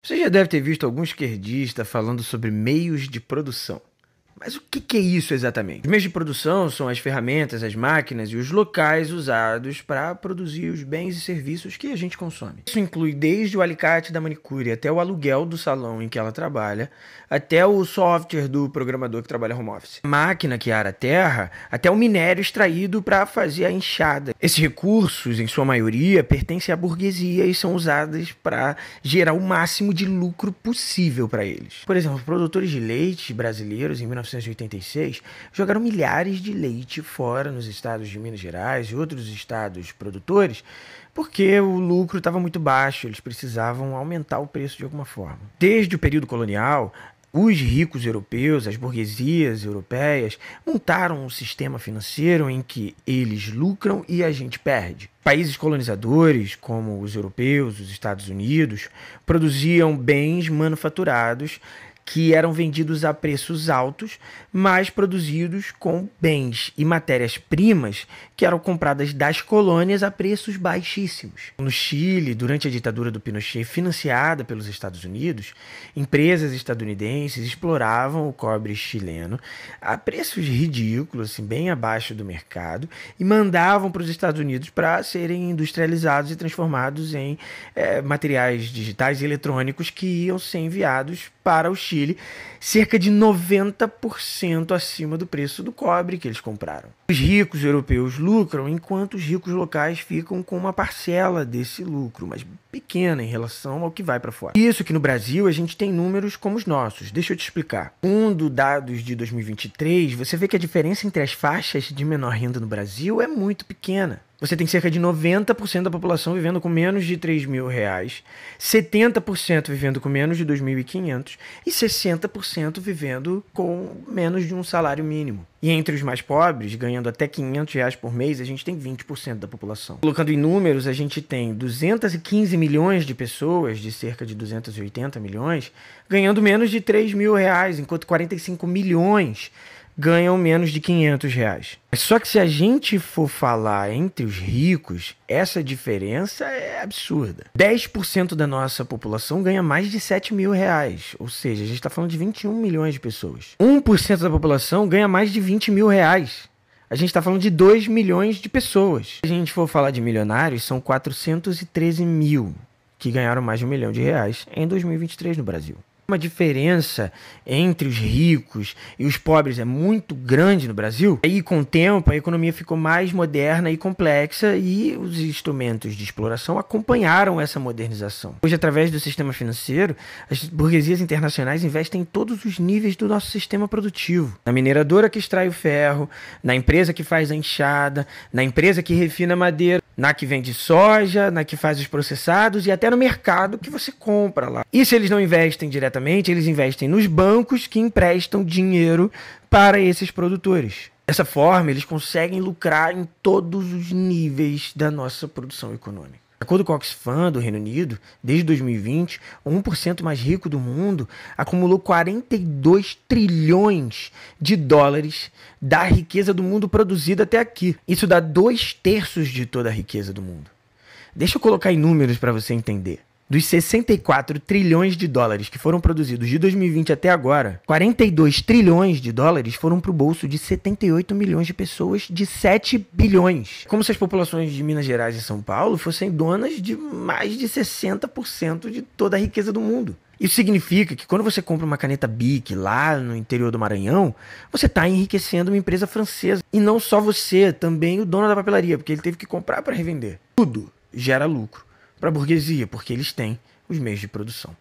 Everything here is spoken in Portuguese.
Você já deve ter visto algum esquerdista falando sobre meios de produção. Mas o que é isso exatamente? Os meios de produção são as ferramentas, as máquinas e os locais usados para produzir os bens e serviços que a gente consome. Isso inclui desde o alicate da manicure até o aluguel do salão em que ela trabalha, até o software do programador que trabalha home office. A máquina que ara a terra, até o minério extraído para fazer a enxada. Esses recursos, em sua maioria, pertencem à burguesia e são usados para gerar o máximo de lucro possível para eles. Por exemplo, os produtores de leite brasileiros em 1986 jogaram milhares de leite fora nos estados de Minas Gerais e outros estados produtores porque o lucro estava muito baixo, eles precisavam aumentar o preço de alguma forma. Desde o período colonial, os ricos europeus, as burguesias europeias, montaram um sistema financeiro em que eles lucram e a gente perde. Países colonizadores, como os europeus, os Estados Unidos, produziam bens manufaturados que eram vendidos a preços altos, mas produzidos com bens e matérias-primas que eram compradas das colônias a preços baixíssimos. No Chile, durante a ditadura do Pinochet, financiada pelos Estados Unidos, empresas estadunidenses exploravam o cobre chileno a preços ridículos, assim, bem abaixo do mercado, e mandavam para os Estados Unidos para serem industrializados e transformados em materiais digitais e eletrônicos que iam ser enviados para o Chile, cerca de 90% acima do preço do cobre que eles compraram. Os ricos europeus lucram, enquanto os ricos locais ficam com uma parcela desse lucro, mas pequena em relação ao que vai para fora. Isso que no Brasil a gente tem números como os nossos. Deixa eu te explicar. Segundo dados de 2023, você vê que a diferença entre as faixas de menor renda no Brasil é muito pequena. Você tem cerca de 90% da população vivendo com menos de R$3.000, 70% vivendo com menos de 2.500 e 60% vivendo com menos de um salário mínimo. E entre os mais pobres, ganhando até R$500 por mês, a gente tem 20% da população. Colocando em números, a gente tem 215 milhões de pessoas, de cerca de 280 milhões, ganhando menos de R$3.000, enquanto 45 milhões ganham menos de R$500. Só que se a gente for falar entre os ricos, essa diferença é absurda. 10% da nossa população ganha mais de R$7.000, ou seja, a gente está falando de 21 milhões de pessoas. 1% da população ganha mais de R$20.000. A gente está falando de 2 milhões de pessoas. Se a gente for falar de milionários, são 413 mil que ganharam mais de R$1 milhão em 2023 no Brasil. Uma diferença entre os ricos e os pobres é muito grande no Brasil. E com o tempo a economia ficou mais moderna e complexa e os instrumentos de exploração acompanharam essa modernização. Hoje, através do sistema financeiro, as burguesias internacionais investem em todos os níveis do nosso sistema produtivo. Na mineradora que extrai o ferro, na empresa que faz a enxada, na empresa que refina a madeira, na que vende soja, na que faz os processados e até no mercado que você compra lá. E se eles não investem diretamente, eles investem nos bancos que emprestam dinheiro para esses produtores. Dessa forma, eles conseguem lucrar em todos os níveis da nossa produção econômica. De acordo com o Oxfam do Reino Unido, desde 2020, o 1% mais rico do mundo acumulou 42 trilhões de dólares da riqueza do mundo produzida até aqui. Isso dá 2/3 de toda a riqueza do mundo. Deixa eu colocar em números para você entender. Dos 64 trilhões de dólares que foram produzidos de 2020 até agora, 42 trilhões de dólares foram para o bolso de 78 milhões de pessoas de 7 bilhões. Como se as populações de Minas Gerais e São Paulo fossem donas de mais de 60% de toda a riqueza do mundo. Isso significa que quando você compra uma caneta Bic lá no interior do Maranhão, você está enriquecendo uma empresa francesa. E não só você, também o dono da papelaria, porque ele teve que comprar para revender. Tudo gera lucro para a burguesia, porque eles têm os meios de produção.